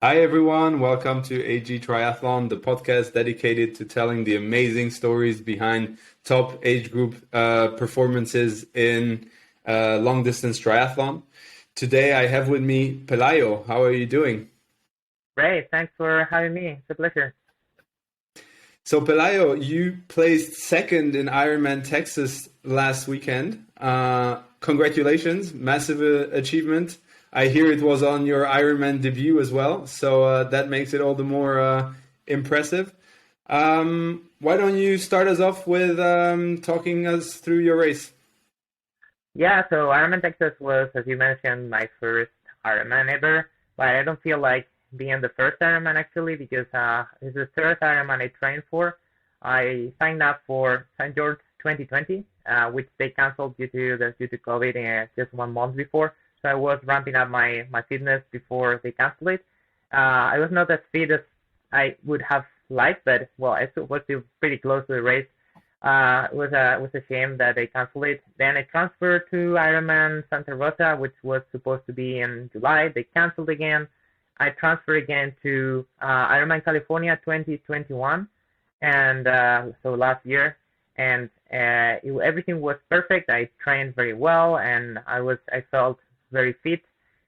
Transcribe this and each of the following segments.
Hi everyone, welcome to AG Triathlon, the podcast dedicated to telling the amazing stories behind top age group performances in long distance triathlon. Today I have with me Pelayo. How are you doing? Great, thanks for having me. It's a pleasure. So Pelayo, you placed second in Ironman Texas last weekend. Congratulations, massive achievement. I hear it was on your Ironman debut as well, so that makes it all the more impressive. Why don't you start us off with talking us through your race? Yeah, so Ironman Texas was, as you mentioned, my first Ironman ever, but I don't feel like being the first Ironman actually because it's the third Ironman I trained for. I signed up for St. George 2020, which they canceled due to COVID just 1 month before. So I was ramping up my fitness before they canceled it. I was not as fit as I would have liked, but well, I was still pretty close to the race. It was a shame that they canceled it. Then I transferred to Ironman Santa Rosa, which was supposed to be in July. They canceled again. I transferred again to Ironman California 2021, and so last year, and everything was perfect. I trained very well, and I felt very fit.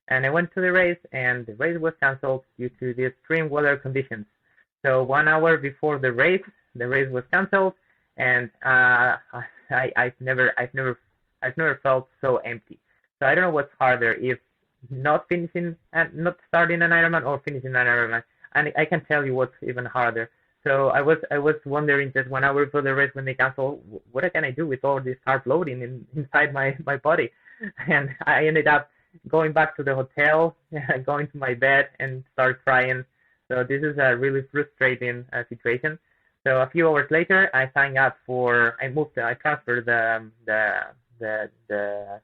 And I went to the race, and the race was canceled due to the extreme weather conditions. So 1 hour before the race was canceled, and I've never felt so empty. So I don't know what's harder, if not finishing and not starting an Ironman or finishing an Ironman. And I can tell you what's even harder. So I was wondering just 1 hour before the race when they canceled, what can I do with all this carb loading inside my body? And I ended up going back to the hotel, going to my bed, and start crying. So this is a really frustrating situation. So a few hours later, I transferred the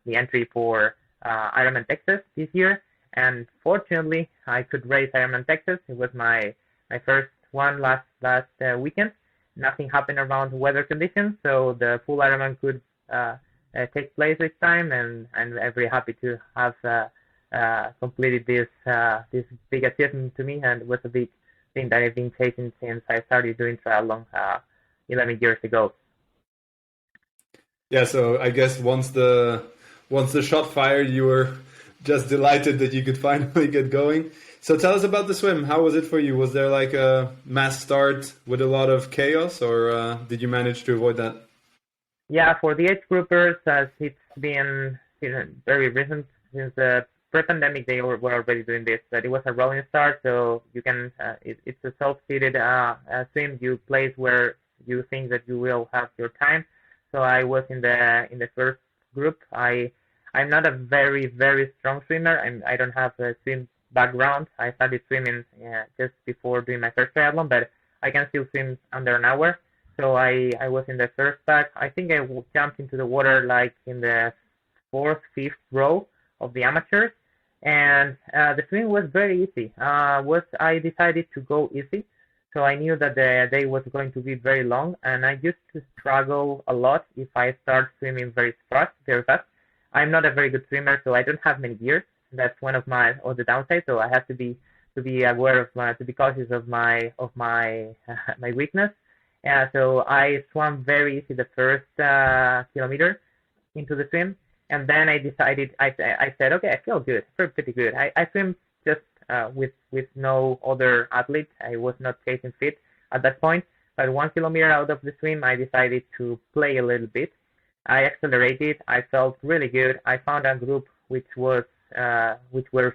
entry for Ironman Texas this year, and fortunately, I could race Ironman Texas. It was my first one last weekend. Nothing happened around weather conditions, so the full Ironman could take place this time, and I'm very happy to have completed this big achievement to me, and it was a big thing that I've been chasing since I started doing triathlon 11 years ago. Yeah, so I guess once the shot fired, you were just delighted that you could finally get going. So tell us about the swim. How was it for you? Was there like a mass start with a lot of chaos, or did you manage to avoid that? Yeah, for the age groupers, as it's been very recent since the pre-pandemic, they were already doing this, but it was a rolling start, so it's a self-seated swim. You place where you think that you will have your time. So I was in the first group. I'm not a very strong swimmer. I don't have a swim background. I started swimming just before doing my first triathlon, but I can still swim under an hour. So I was in the first pack. I think jumped into the water like in the fourth, fifth row of the amateurs, and the swim was very easy. Was I decided to go easy, so I knew that the day was going to be very long, and I used to struggle a lot if I start swimming very fast, very fast. I'm not a very good swimmer, so I don't have many gears. That's one of the downsides. So I have to be aware of to be cautious of my my weakness. So I swam very easy the first kilometer into the swim, and then I said, okay, I feel good, I feel pretty good. I swim just with no other athlete. I was not chasing fit at that point. But 1 kilometer out of the swim, I decided to play a little bit. I accelerated. I felt really good. I found a group which were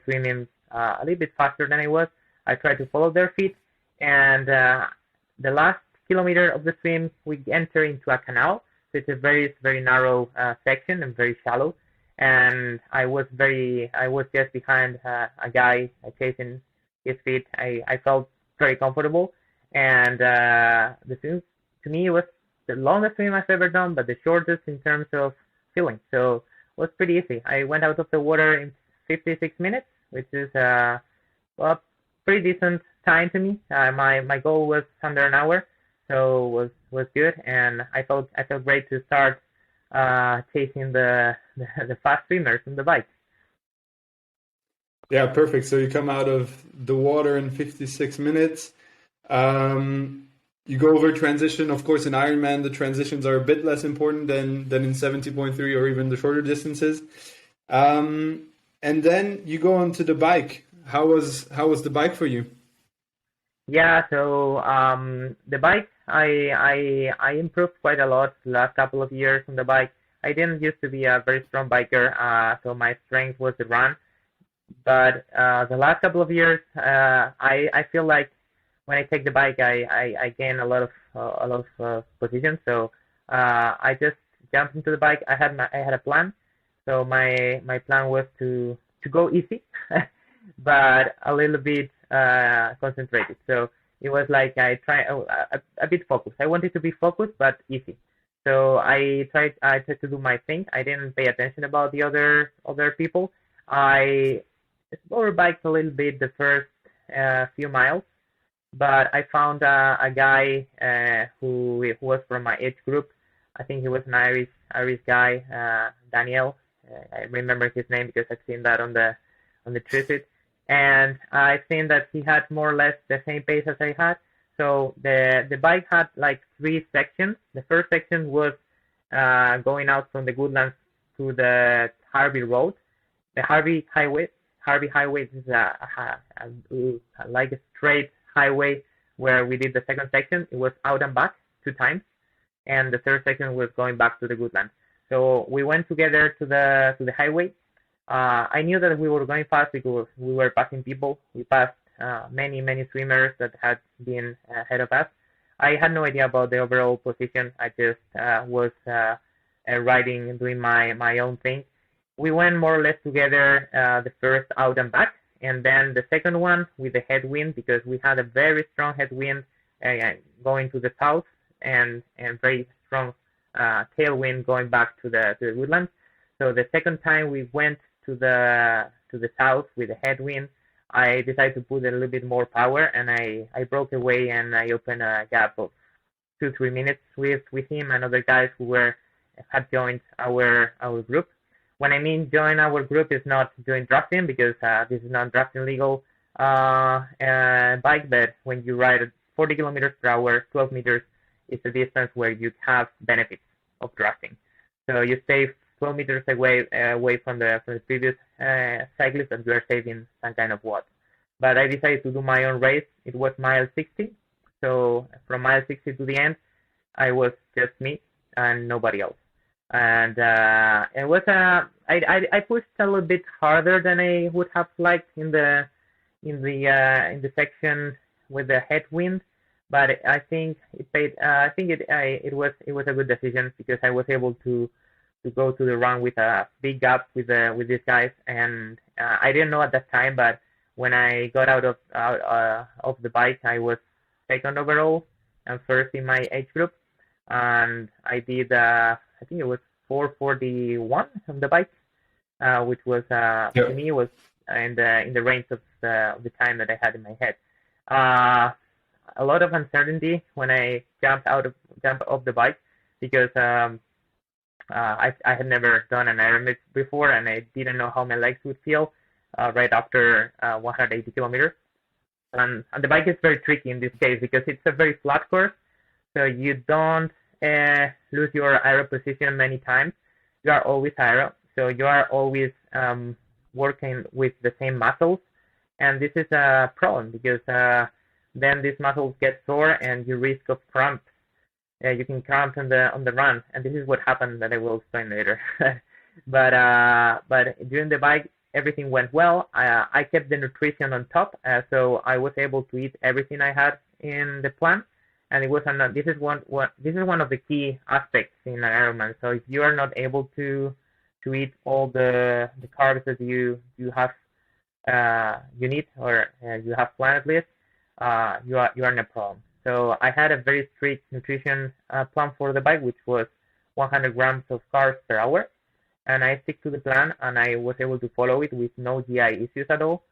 swimming a little bit faster than I was. I tried to follow their feet, and the last kilometer of the swim, we enter into a canal. So it's a very narrow section and very shallow. And I was just behind a guy chasing his feet. I felt very comfortable, and the swim to me was the longest swim I've ever done, but the shortest in terms of feeling. So it was pretty easy. I went out of the water in 56 minutes, which is well, pretty decent time to me. My goal was under an hour, so was good, and I felt great to start chasing the fast swimmers on the bike. Yeah, perfect. So you come out of the water in 56 minutes. You go over transition. Of course, in Ironman, the transitions are a bit less important than in 70.3 or even the shorter distances. And then you go onto the bike. How was the bike for you? Yeah, so the bike, I improved quite a lot the last couple of years on the bike. I didn't used to be a very strong biker, so my strength was the run. But the last couple of years, I feel like when I take the bike, I gain a lot of position. So I just jumped into the bike. I had a plan. So my plan was to go easy, but a little bit concentrated. So it was like a bit focused. I wanted to be focused but easy. So I tried to do my thing. I didn't pay attention about the other people. I overbiked a little bit the first few miles, but I found a guy who was from my age group. I think he was an Irish guy, Daniel. I remember his name because I've seen that on the tribute, and I think that he had more or less the same pace as I had. So the bike had like three sections. The first section was going out from the Woodlands to the Harvey Road, the Harvey Highway. Harvey Highway is like a straight highway where we did the second section. It was out and back 2 times, and the third section was going back to the Woodlands. So we went together to the highway. I knew that we were going fast because we were passing people. We passed many swimmers that had been ahead of us. I had no idea about the overall position. I just was riding, doing my own thing. We went more or less together the first out and back, and then the second one with the headwind because we had a very strong headwind going to the south and very strong tailwind going back to the woodlands. So the second time we went to the south with the headwind, I decided to put a little bit more power, and I broke away and I opened a gap of 2-3 minutes with him and other guys who had joined our group. When I mean join our group, is not join drafting because this is not drafting legal bike. But when you ride at 40 kilometers per hour, 12 meters is a distance where you have benefits of drafting. So you stay 12 meters away from the previous cyclist, and you are saving some kind of watts. But I decided to do my own race. It was mile 60. So from mile 60 to the end, I was just me and nobody else. And it was I pushed a little bit harder than I would have liked in the section with the headwind, but I think it paid. I think it was a good decision because I was able to go to the run with a big gap with these guys, and I didn't know at that time, but when I got out of the bike, I was second overall and first in my age group, and I did I think it was 4:41 on the bike, which was to Yep. me was in the range of the time that I had in my head. Uh, a lot of uncertainty when I jumped off the bike because I had never done an Ironman before, and I didn't know how my legs would feel right after 180 kilometers. And the bike is very tricky in this case because it's a very flat course, so you don't lose your aero position many times. You are always aero, so you are always working with the same muscles, and this is a problem because then these muscles get sore and you risk of cramps. You can cramp on the run, and this is what happened that I will explain later. But during the bike, everything went well. I kept the nutrition on top, so I was able to eat everything I had in the plan, and it was this is one of the key aspects in an Ironman. So if you are not able to eat all the carbs that you need or you have planned at least, you are in a problem. So I had a very strict nutrition plan for the bike, which was 100 grams of carbs per hour, and I stick to the plan, and I was able to follow it with no GI issues at all.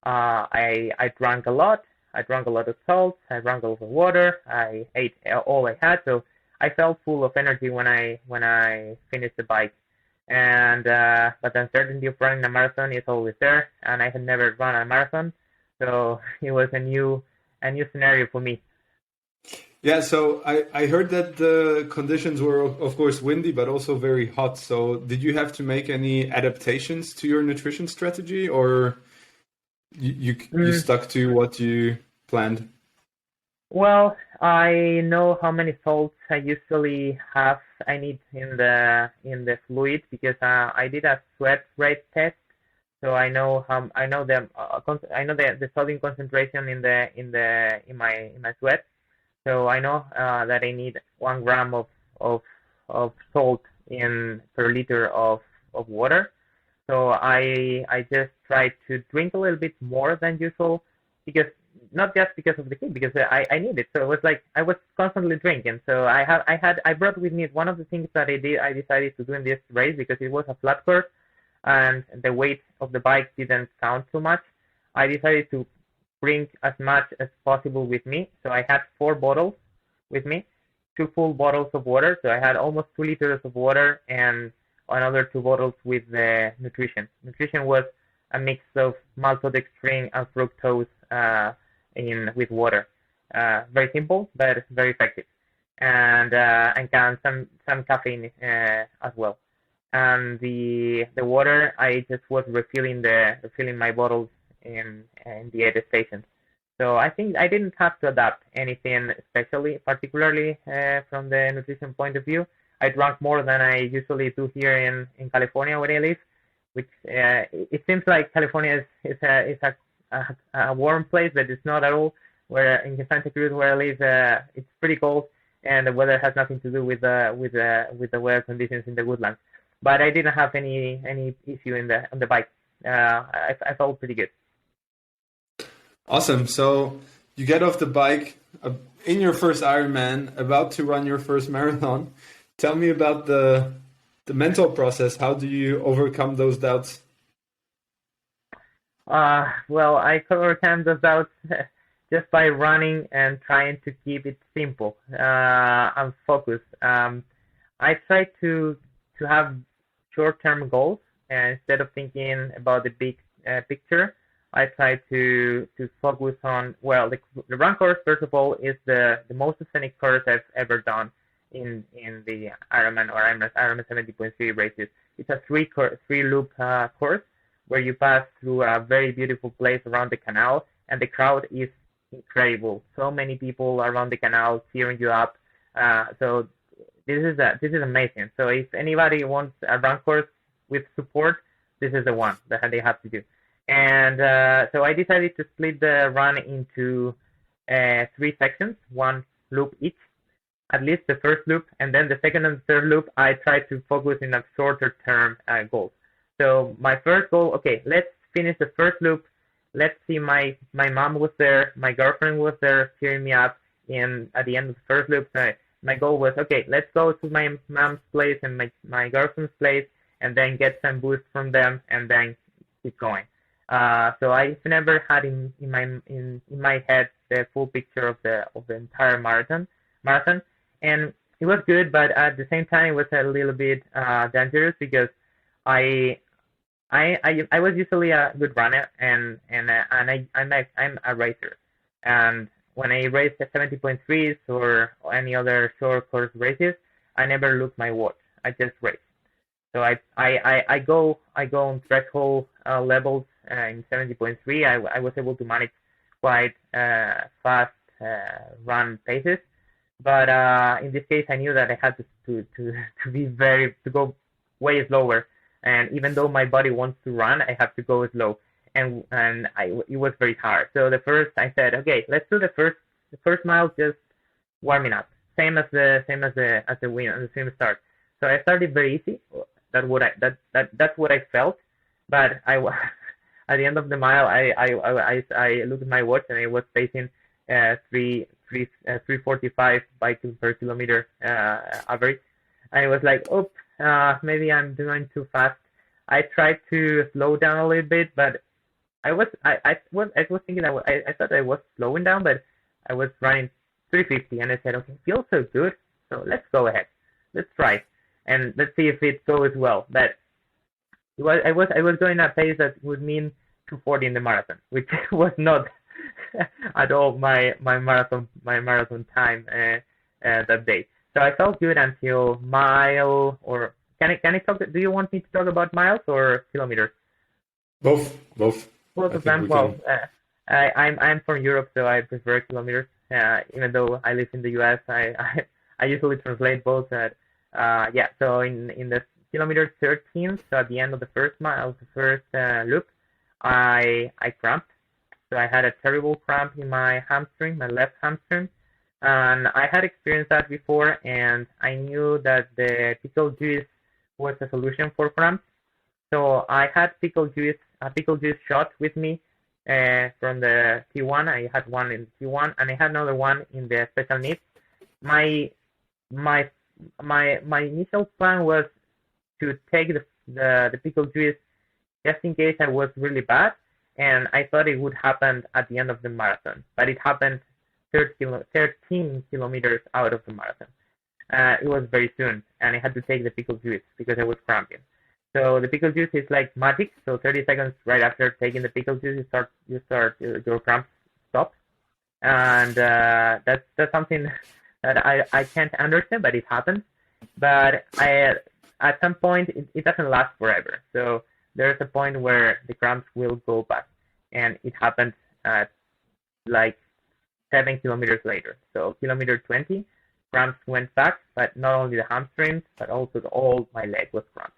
I drank a lot. I drank a lot of salt. I drank a lot of water. I ate all I had, so I felt full of energy when I finished the bike. And but the uncertainty of running a marathon is always there, and I had never run a marathon, so it was a new scenario for me. Yeah, so I heard that the conditions were, of course, windy, but also very hot. So did you have to make any adaptations to your nutrition strategy, or you Mm, stuck to what you planned? well, I know how many salts I need in the fluid because I did a sweat rate test, so I know the sodium concentration in my sweat. So I know that I need 1 gram of of salt in per liter of water. So I just try to drink a little bit more than usual because not just because of the heat, because I need it. So it was like I was constantly drinking. So I brought with me one of the things that I decided to do in this race because it was a flat course and the weight of the bike didn't count too much. I decided to bring as much as possible with me. So I had 4 bottles with me, 2 full bottles of water. So I had almost 2 liters of water and another 2 bottles with the nutrition. Nutrition was a mix of maltodextrin and fructose in with water. Very simple, but very effective, and some caffeine as well. And the water, I just was refilling my bottles in the aid station. So I think I didn't have to adapt anything especially, particularly from the nutrition point of view. I drank more than I usually do here in California where I live, which it seems like California is a warm place, but it's not at all. Where in Santa Cruz where I live, it's pretty cold, and the weather has nothing to do with the weather conditions in the woodlands. But I didn't have any issue on the bike. I felt pretty good. Awesome. So you get off the bike in your first Ironman, about to run your first marathon. Tell me about the mental process. How do you overcome those doubts? Well, I could overcome those doubts just by running and trying to keep it simple and focused. I try to have short-term goals, and instead of thinking about the big picture, I try to focus on the run course. First of all, is the most scenic course I've ever done in the Ironman or Ironman 70.3 races. It's a three loop course where you pass through a very beautiful place around the canal, and the crowd is incredible. So many people around the canal cheering you up. So this is amazing. So if anybody wants a run course with support, this is the one that they have to do. And so I decided to split the run into 3 sections, 1 loop each, at least the first loop, and then the second and third loop, I try to focus in a shorter term goals. So my first goal, okay, let's finish the first loop. Let's see, my mom was there, my girlfriend was there cheering me up at the end of the first loop. So my goal was, okay, let's go to my mom's place and my girlfriend's place, and then get some boost from them, and then keep going. So I've never had in my head the full picture of the entire marathon, and it was good, but at the same time it was a little bit dangerous because I I was usually a good runner, I'm a racer, and when I race the 70.3s or any other short course races, I never look my watch. I just race. So I go on threshold levels in 70.3. I was able to manage quite fast run paces, but in this case I knew that I had to go way slower. And even though my body wants to run, I have to go slow, it was very hard. So the first I said, okay, let's do the first mile just warming up, same as the swim start. So I started very easy. That's what I felt, but at the end of the mile, I looked at my watch and I was pacing 3:45 bike per kilometer average. I was like, oh, maybe I'm doing too fast. I tried to slow down a little bit, but I was thinking I thought I was slowing down, but I was running 350, and I said, okay, feels so good, so let's go ahead, let's try. and let's see if it goes well. But I was going at a pace that would mean 2:40 in the marathon, which was not at all my marathon time that day. So I felt good until mile, or can I talk? Do you want me to talk about miles or kilometers? Both. Both I of think them. we Well, can. I'm from Europe, so I prefer kilometers. Even though I live in the US, I usually translate both. Yeah. So in the kilometer 13, so at the end of the first mile, the first loop, I cramped. So I had a terrible cramp in my hamstring, my left hamstring, and I had experienced that before, and I knew that the pickle juice was a solution for cramps. So I had a pickle juice shot with me from the T1. I had one in T1, and I had another one in the special needs. My my my initial plan was to take the pickle juice just in case I was really bad, and I thought it would happen at the end of the marathon, but it happened 13 kilometers out of the marathon. It was very soon, and I had to take the pickle juice because I was cramping. So the pickle juice is like magic. So 30 seconds right after taking the pickle juice, your cramps stop, and that's something that I can't understand, but it happens. But at some point it doesn't last forever. So there's a point where the cramps will go back, and it happened at like 7 kilometers later. So kilometer 20, cramps went back, but not only the hamstrings, but also all my leg was cramped,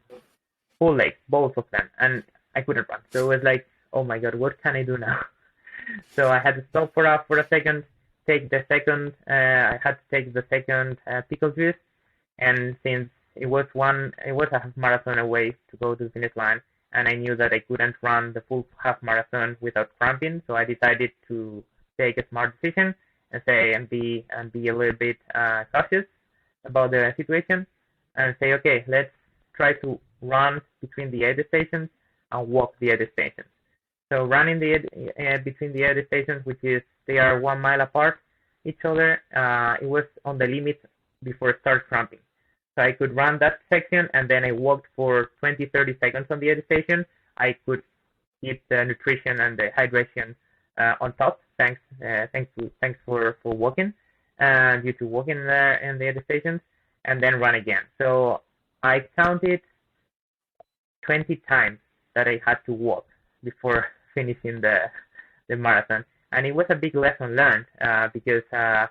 full legs, both of them, and I couldn't run. So it was like, oh my god, what can I do now? So I had to stop for a second, take the second. I had to take the second pickle juice, and since it was a half marathon away to go to the finish line, and I knew that I couldn't run the full half marathon without cramping, so I decided to take a smart decision and be a little bit cautious about the situation, and say, okay, let's try to run between the aid stations and walk the aid stations. So running between the aid stations, which is they are 1 mile apart each other, it was on the limit before I start cramping. So I could run that section, and then I walked for 20-30 seconds on the aid station. I could keep the nutrition and the hydration on top. Thanks for walking, and due to walking in the aid stations, and then run again. So I counted 20 times that I had to walk before finishing the marathon, and it was a big lesson learned because it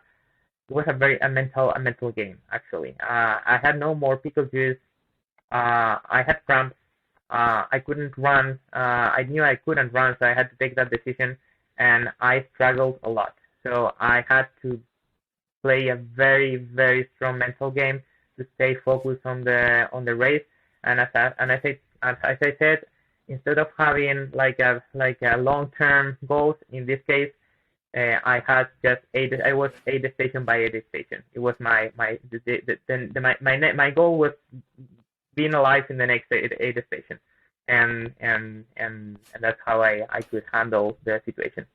was a mental game actually. I had no more pickle juice. I had cramps. I couldn't run. I knew I couldn't run, so I had to take that decision, and I struggled a lot. So I had to play a very, very strong mental game to stay focused on the race. And as I said, instead of having like a long-term goals, in this case, I had just I was aid station by aid station. It was my goal was being alive in the next aid station, and that's how I could handle the situation.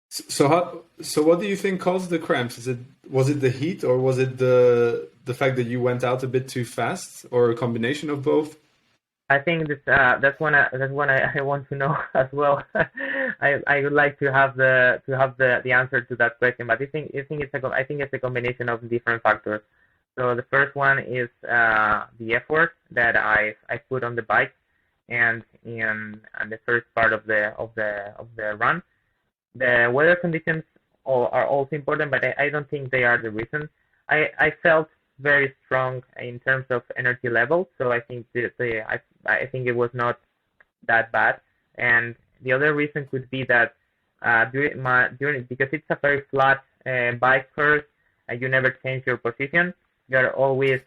So what do you think caused the cramps? Was it the heat, or was it the fact that you went out a bit too fast, or a combination of both? I think that's one I want to know as well. I would like to have the answer to that question, but I think it's a combination of different factors. So the first one is the effort that I put on the bike, and in the first part of the run. The weather conditions are also important, but I don't think they are the reason. I felt very strong in terms of energy level, so I think I think it was not that bad. And the other reason could be that during because it's a very flat bike course, you never change your position. You're always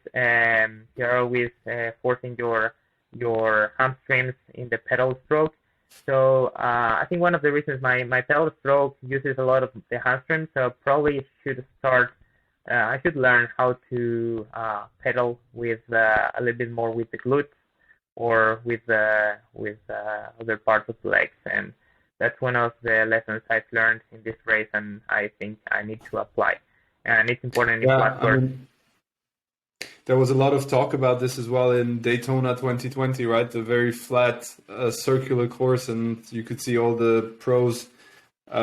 forcing your hamstrings in the pedal stroke. So I think one of the reasons my pedal stroke uses a lot of the hamstrings, so probably should start. I should learn how to pedal with a little bit more with the glutes or with other parts of the legs, and that's one of the lessons I've learned in this race, and I think I need to apply. And it's important in flat course. There was a lot of talk about this as well in Daytona 2020, right? The very flat circular course, and you could see all the pros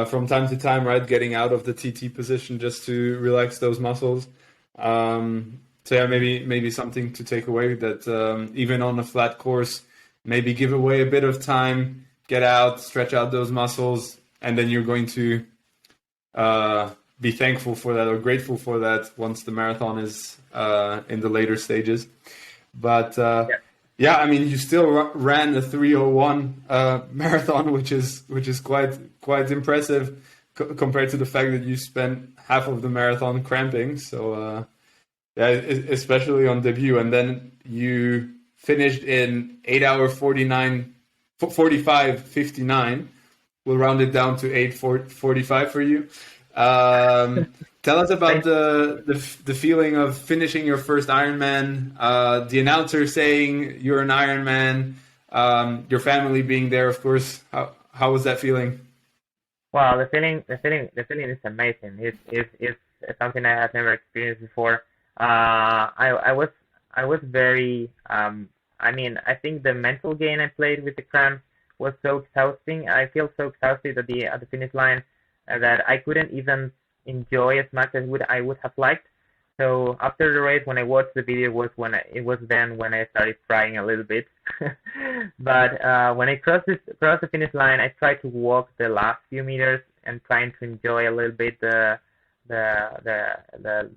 from time to time, right, getting out of the TT position just to relax those muscles. So yeah, maybe something to take away that even on a flat course, maybe give away a bit of time, get out, stretch out those muscles, and then you're going to be thankful for that or grateful for that once the marathon is in the later stages. But yeah, I mean, you still ran a 3:01 marathon, which is quite impressive compared to the fact that you spent half of the marathon cramping. So yeah, especially on debut, and then you finished in 8 hour 45:59. We'll round it down to 8:45 for you. Tell us about the feeling of finishing your first Ironman, the announcer saying you're an Ironman, your family being there, of course. How was that feeling? Well, the feeling is amazing. It's something I had never experienced before. I was very I mean, I think the mental game I played with the cramps was so exhausting. I feel so exhausted at the finish line that I couldn't even enjoy as much as I would have liked. So after the race, when I watched the video, it was then when I started crying a little bit. But when I crossed the finish line, I tried to walk the last few meters and trying to enjoy a little bit the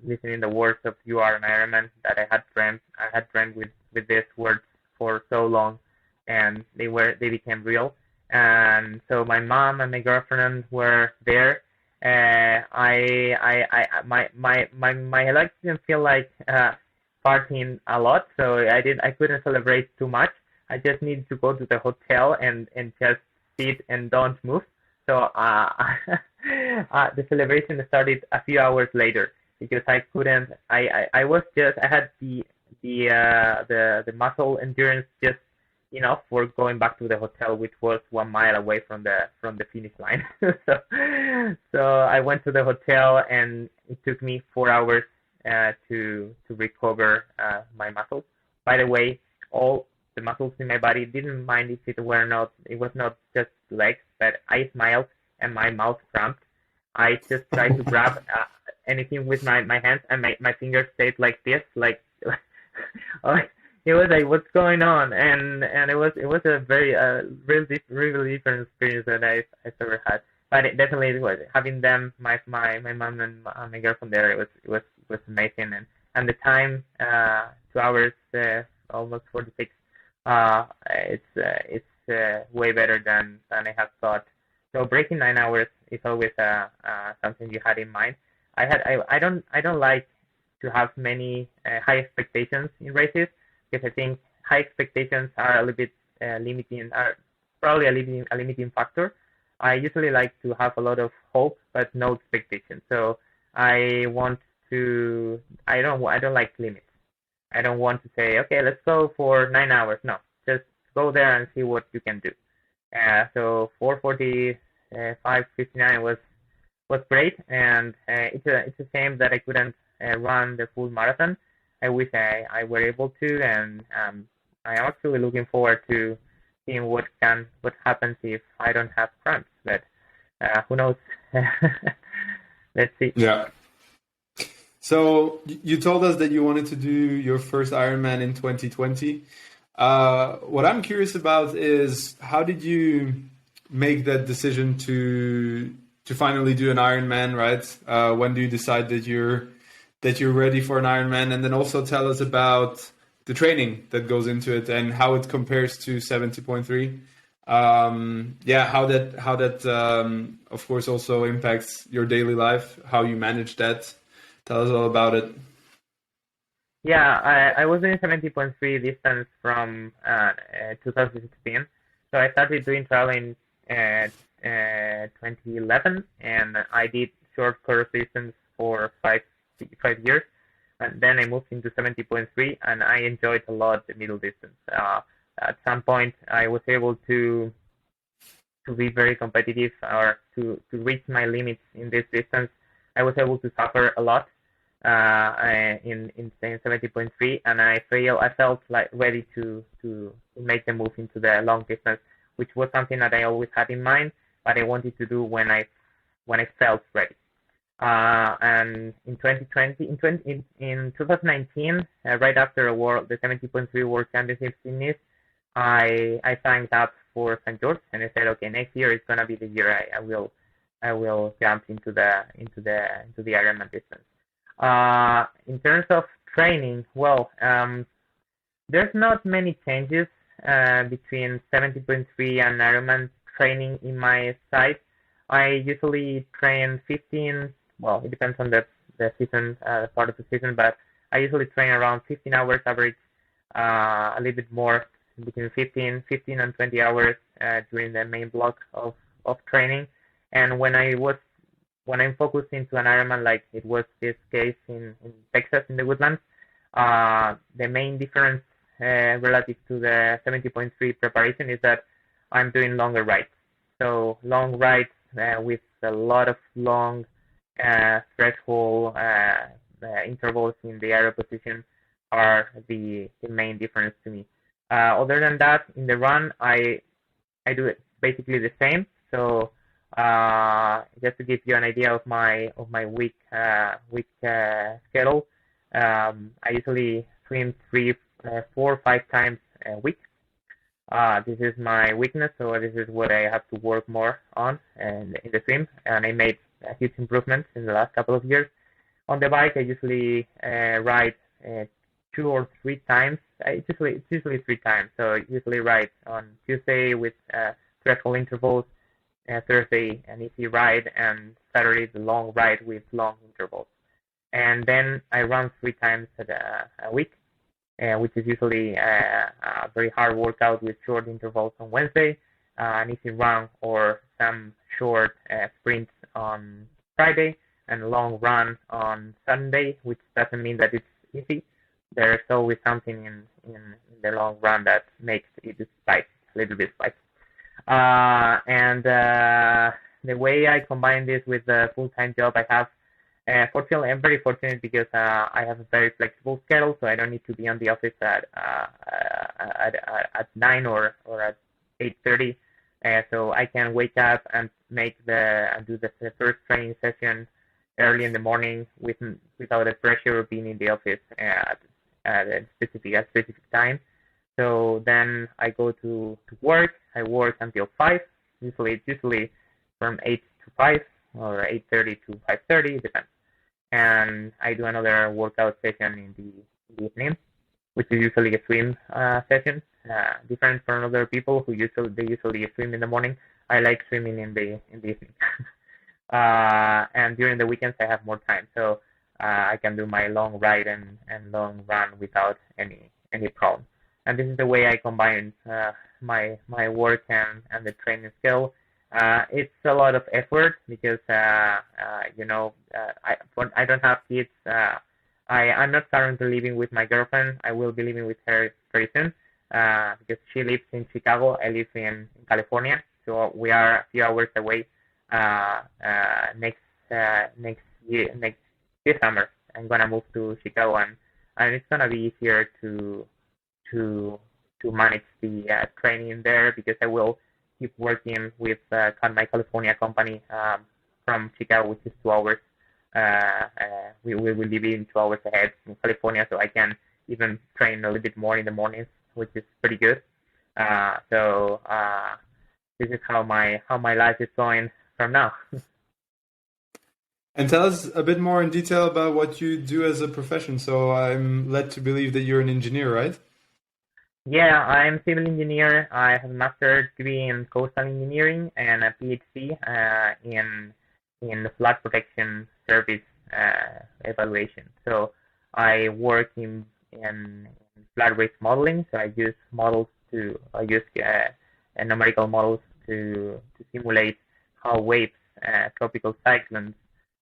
listening the words of "You are an Ironman" that I had dreamt. I had dreamt with these words for so long, and they became real. And so my mom and my girlfriend were there. My life didn't feel like partying a lot, so I couldn't celebrate too much. I just needed to go to the hotel and just sit and don't move. So the celebration started a few hours later because I couldn't. I had the muscle endurance just enough for going back to the hotel, which was 1 mile away from the finish line. So I went to the hotel, and it took me 4 hours to recover my muscles. By the way, all the muscles in my body didn't mind if it was not just legs, but I smiled and my mouth cramped. I just tried to grab anything with my hands, and my fingers stayed like this, like it was like, what's going on? And it was a very really different experience that I've ever had. But it definitely was having them, my mom and my girlfriend there. It was amazing, and the time 2 hours almost 46. It's way better than I have thought. So breaking 9 hours is always something you had in mind. I don't like to have many high expectations in races, because I think high expectations are a little bit limiting, are probably a limiting factor. I usually like to have a lot of hope but no expectation. So I don't like limits. I don't want to say, okay, let's go for 9 hours. No, just go there and see what you can do. So 4:45:59 was great, and it's a shame that I couldn't run the full marathon. I wish I were able to, and I'm actually looking forward to seeing what happens if I don't have cramps. But who knows? Let's see. Yeah. So you told us that you wanted to do your first Ironman in 2020. What I'm curious about is, how did you make that decision to finally do an Ironman, right? When do you decide that you're ready for an Ironman? And then also tell us about the training that goes into it and how it compares to 70.3. Yeah, how that of course also impacts your daily life, how you manage that. Tell us all about it. Yeah, I was doing 70.3 distance from 2016. So I started doing triathlon in 2011, and I did short course distance for 5 years. And then I moved into 70.3, and I enjoyed a lot the middle distance. At some point, I was able to be very competitive, or to reach my limits in this distance. I was able to suffer a lot. in 70.3, and I felt like ready to make the move into the long distance, which was something that I always had in mind, but I wanted to do when I felt ready. And in 2019, right after the 70.3 World Championships in Nice, I signed up for St. George, and I said, okay, next year is gonna be the year I will jump into the Ironman distance. In terms of training, well, there's not many changes between 70.3 and Ironman training in my side. I usually train 15. Well, it depends on the season, part of the season, but I usually train around 15 hours average, a little bit more, between 15 and 20 hours during the main block of training. And when I'm focused into an Ironman, like it was this case in Texas in the Woodlands, the main difference relative to the 70.3 preparation is that I'm doing longer rides. So long rides with a lot of long threshold intervals in the aero position are the main difference to me. Other than that, in the run, I do it basically the same. So just to give you an idea of my week schedule, I usually swim 4 or 5 times a week. This is my weakness, so this is what I have to work more on in the swim, and I made a huge improvement in the last couple of years. On the bike, I usually ride 2 or 3 times. It's usually 3 times. So I usually ride on Tuesday with threshold intervals, Thursday an easy ride, and Saturday the long ride with long intervals. And then I run 3 times a week, which is usually a very hard workout with short intervals on Wednesday, an easy run or some short sprints on Friday, and a long run on Sunday, which doesn't mean that it's easy. There's always something in the long run that makes it a little bit spicy. And the way I combine this with the full-time job I have, fortunately, I'm very fortunate because I have a very flexible schedule, so I don't need to be on the office at 9 or at 8:30. So I can wake up and do the first training session early in the morning without the pressure of being in the office at a specific time. So then I go to work. I work until 5. Usually from 8 to 5 or 8:30 to 5:30, depends. And I do another workout session in the evening, which is usually a swim session. Different from other people who usually swim in the morning. I like swimming in the evening. And during the weekends I have more time, so I can do my long ride and long run without any problem. And this is the way I combine my work and the training skill. It's a lot of effort because I don't have kids. I'm not currently living with my girlfriend. I will be living with her very soon because she lives in Chicago. I live in California, so we are a few hours away. This summer, I'm gonna move to Chicago, and it's gonna be easier to manage the training there because I will keep working with my California company from Chicago, which is 2 hours. We will be living 2 hours ahead in California, so I can even train a little bit more in the mornings, which is pretty good. So this is how my life is going from now. And tell us a bit more in detail about what you do as a profession. So I'm led to believe that you're an engineer, right? Yeah, I'm civil engineer. I have a master's degree in coastal engineering and a PhD in flood protection service evaluation. So I work in flood risk modeling. So I use numerical models to simulate how waves, tropical cyclones,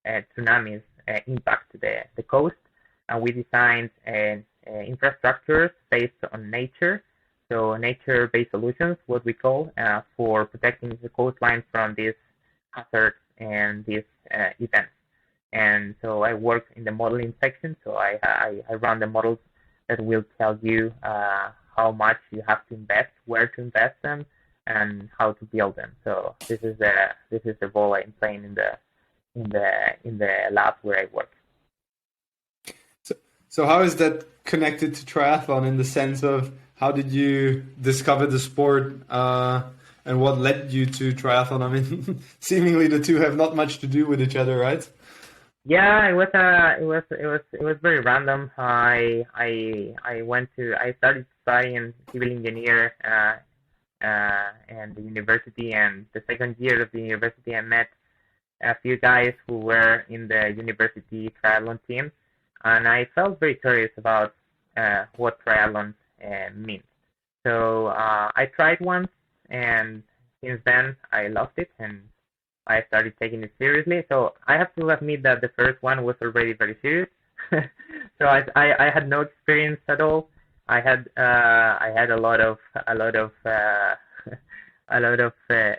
tsunamis impact the coast. And we designed infrastructures based on nature, so nature-based solutions, what we call, for protecting the coastline from these hazards and these events. And so I work in the modeling section. So I run the models that will tell you how much you have to invest, where to invest them, and how to build them. So this is the role I'm playing in the lab where I work. So how is that connected to triathlon in the sense of how did you discover the sport and what led you to triathlon? I mean, seemingly the two have not much to do with each other, right? Yeah, it was very random. I started studying civil engineer and the university, and the second year of the university I met a few guys who were in the university triathlon team, and I felt very curious about what triathlon means. So I tried once, and since then I loved it, and I started taking it seriously. So I have to admit that the first one was already very serious. So I had no experience at all. I had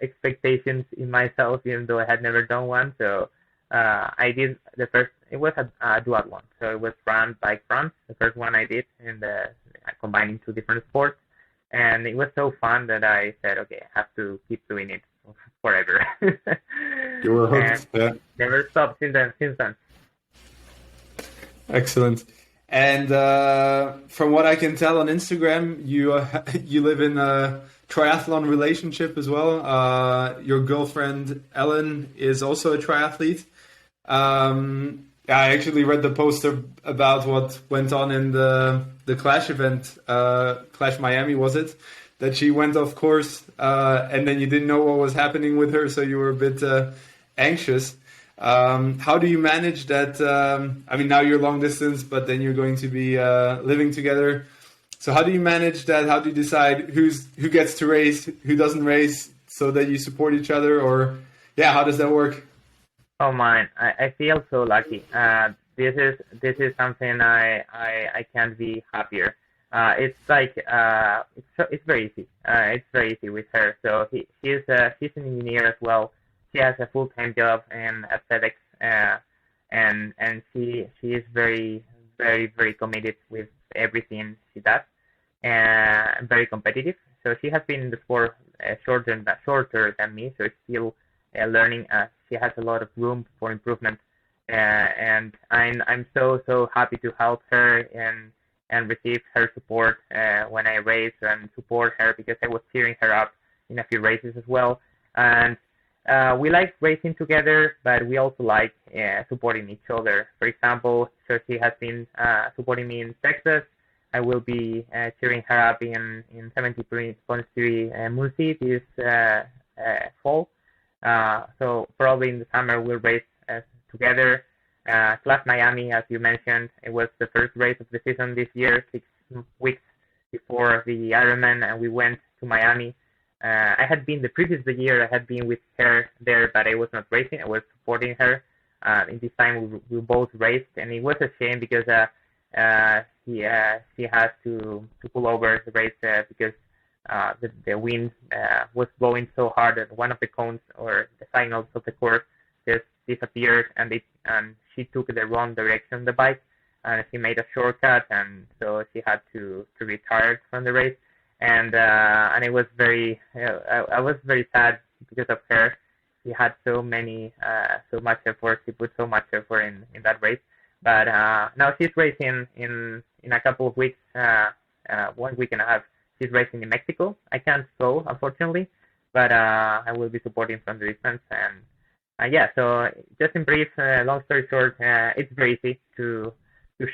expectations in myself, even though I had never done one. So I did the first. It was a duathlon, so it was run bike run. The first one I did, in the combining two different sports, and it was so fun that I said, okay, I have to keep doing it forever. You were And hooked. Yeah. never stopped since then. Excellent. And from what I can tell on Instagram, you live in a triathlon relationship as well. Your girlfriend Ellen is also a triathlete. I actually read the poster about what went on in the Clash event, Clash Miami, was it? That she went off course, and then you didn't know what was happening with her, so you were a bit anxious. How do you manage that? I mean, now you're long distance, but then you're going to be living together. So how do you manage that? How do you decide who gets to race, who doesn't race, so that you support each other? Or yeah, how does that work? Oh man, I feel so lucky. This is something I can't be happier. It's like it's very easy. It's very easy with her. So she's an engineer as well. She has a full-time job in aesthetics, and she is very very committed with everything she does, and very competitive. So she has been in the sport shorter than me. So it's still learning. She has a lot of room for improvement, and I'm so happy to help her and receive her support when I race, and support her because I was cheering her up in a few races as well. And we like racing together, but we also like supporting each other. For example, so she has been supporting me in Texas. I will be cheering her up in 73.3 Muncie this fall. So probably in the summer we'll race together. Clash Miami, as you mentioned, it was the first race of the season this year, 6 weeks before the Ironman, and we went to Miami. I had been the previous year, I had been with her there, but I was not racing. I was supporting her. In this time, we both raced, and it was a shame because she has to pull over the race because the wind was blowing so hard that one of the cones or the signals of the course just disappeared, and she took the wrong direction on the bike, and she made a shortcut, and so she had to retire from the race, and it was I was very sad because of her. She had so much effort. She put so much effort in that race, but now she's racing in a couple of weeks, 1 week and a half. She's racing in Mexico. I can't go, unfortunately, but I will be supporting from the distance. And yeah, so just in brief, long story short, it's very easy to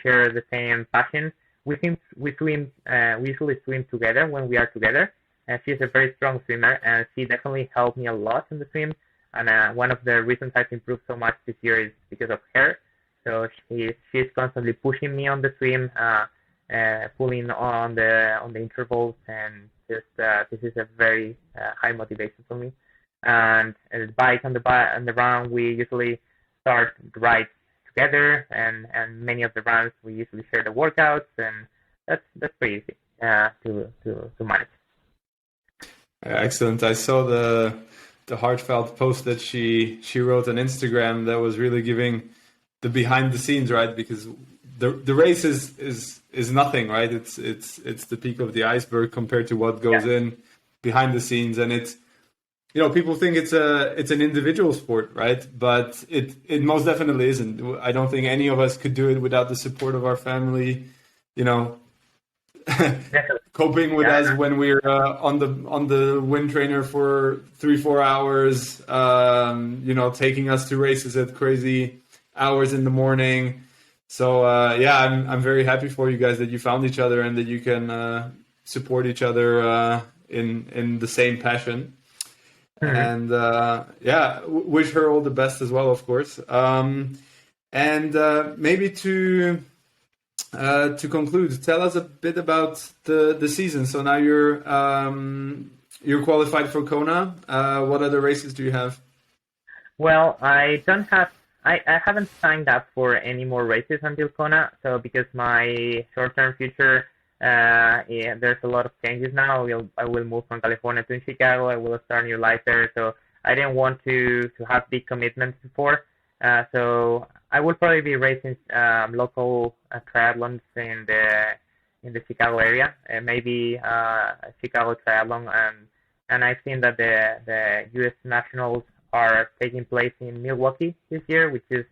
share the same passion. We usually swim together when we are together. She's a very strong swimmer, and she definitely helped me a lot in the swim. And one of the reasons I've improved so much this year is because of her. So she's constantly pushing me on the swim, pulling on the intervals, and just this is a very high motivation for me. And the bike on the run, we usually start the rides together, and many of the runs we usually share the workouts, and that's pretty easy to manage. Excellent. I saw the heartfelt post that she wrote on Instagram that was really giving the behind the scenes, right? Because the race is nothing, right? It's the peak of the iceberg compared to what goes in behind the scenes, and it's, you know, people think it's an individual sport, right? But it most definitely isn't. I don't think any of us could do it without the support of our family, you know, coping with us when we're on the wind trainer for 3-4 hours, you know, taking us to races at crazy hours in the morning. So yeah, I'm very happy for you guys that you found each other and that you can support each other in the same passion. And yeah, wish her all the best as well, of course. And maybe to conclude, tell us a bit about the season. So now you're qualified for Kona. What other races do you have? Well, I haven't signed up for any more races until Kona. So because my short-term future, there's a lot of changes now. I will move from California to Chicago. I will start a new life there. So I didn't want to have big commitments before. So I will probably be racing local triathlons in the Chicago area, maybe Chicago Triathlon, and I've seen that the U.S. Nationals are taking place in Milwaukee this year, which is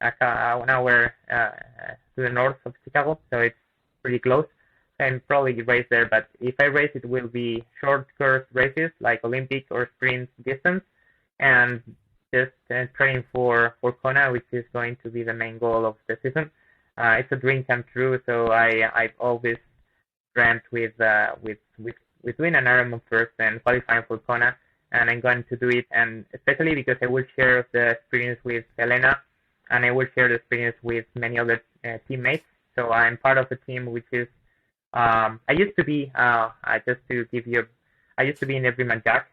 an hour to the north of Chicago, so it's pretty close. And probably race there, but if I race, it will be short course races like Olympic or sprint distance, and just training for Kona, which is going to be the main goal of the season. It's a dream come true. So I've always dreamt with doing an Ironman first and qualifying for Kona, and I'm going to do it. And especially because I will share the experience with Elena, and I will share the experience with many other teammates. So I'm part of a team which is I used to be I used to be in Everyman Jack.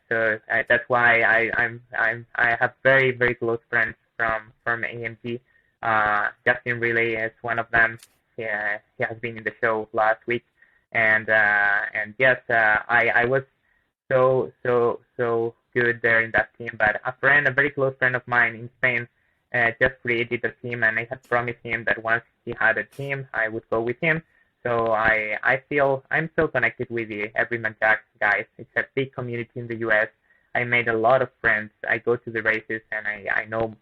So that's why I have very, very close friends from AMG. Justin Relay is one of them. He has been in the show last week, and yes, I was so good there in that team. But a very close friend of mine in Spain, just created a team, and I had promised him that once he had a team, I would go with him. So I feel I'm still connected with the Everyman Jack guys. It's a big community in the U.S. I made a lot of friends. I go to the races and I know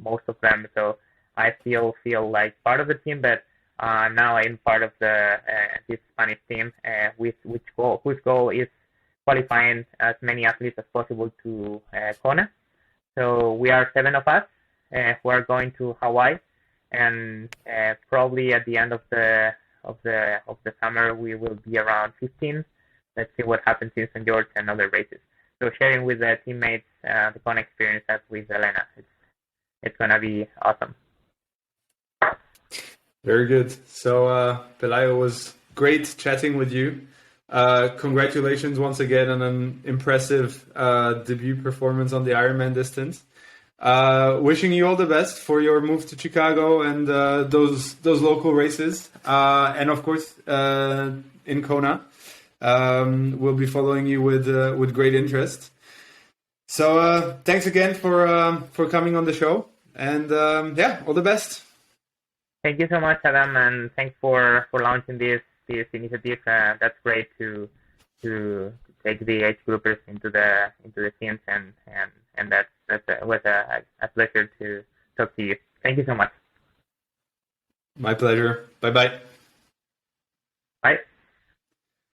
most of them. So I feel like part of the team. But now I'm part of this Spanish team, whose goal is qualifying as many athletes as possible to Kona. So we are 7 of us who are going to Hawaii, and probably at the end of the summer we will be around 15. Let's see what happens in St. George and other races. So sharing with the teammates the Kona experience as with Elena, it's gonna be awesome. Very good. So Pelayo, was great chatting with you. Congratulations once again on an impressive debut performance on the Ironman distance. Wishing you all the best for your move to Chicago and those local races, and of course in Kona. We'll be following you with great interest. So thanks again for coming on the show, and yeah, all the best. Thank you so much, Adam, and thanks for launching this initiative. That's great to take the age groupers into the teams, and that was a pleasure to talk to you. Thank you so much. My pleasure. Bye-bye. Bye.